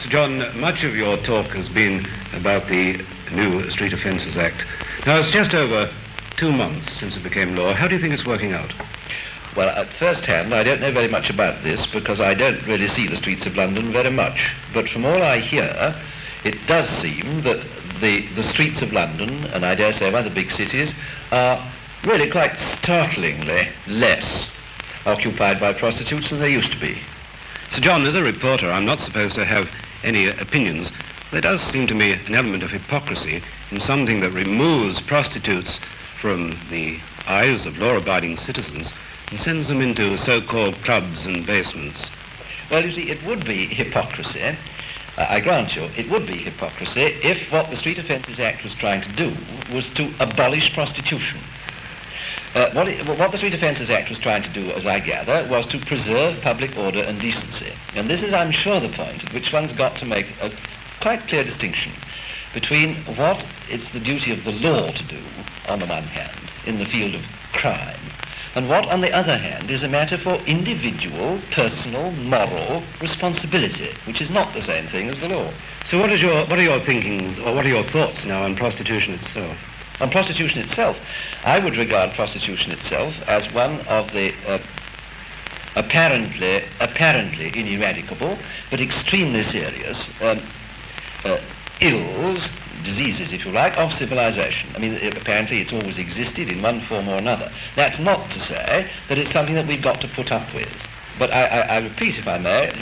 Sir John, much of your talk has been about the new Street Offences Act. Now, it's just over 2 months since it became law. How do you think it's working out? Well, at first hand, I don't know very much about this because I don't really see the streets of London very much. But from all I hear, it does seem that the streets of London, and I dare say of other big cities, are really quite startlingly less occupied by prostitutes than they used to be. Sir John, as a reporter, I'm not supposed to have any opinions. There does seem to me an element of hypocrisy in something that removes prostitutes from the eyes of law-abiding citizens and sends them into so-called clubs and basements. Well, you see, it would be hypocrisy, I grant you, it would be hypocrisy if what the Street Offences Act was trying to do was to abolish prostitution. What the Street Offences Act was trying to do, as I gather, was to preserve public order and decency. And this is, I'm sure, the point at which one's got to make a quite clear distinction between what it's the duty of the law to do, on the one hand, in the field of crime, and what, on the other hand, is a matter for individual, personal, moral responsibility, which is not the same thing as the law. So what are your thinkings, or what are your thoughts now on prostitution itself? On prostitution itself, I would regard prostitution itself as one of the apparently ineradicable, but extremely serious ills, diseases, if you like, of civilization. I mean, apparently it's always existed in one form or another. That's not to say that it's something that we've got to put up with. But I repeat, if I may,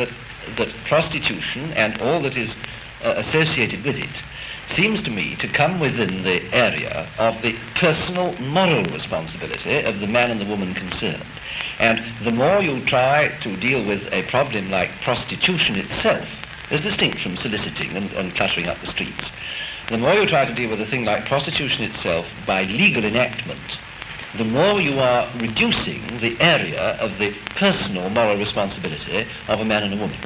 that prostitution and all that is associated with it seems to me to come within the area of the personal moral responsibility of the man and the woman concerned. And the more you try to deal with a problem like prostitution itself, as distinct from soliciting and cluttering up the streets, the more you try to deal with a thing like prostitution itself by legal enactment, the more you are reducing the area of the personal moral responsibility of a man and a woman.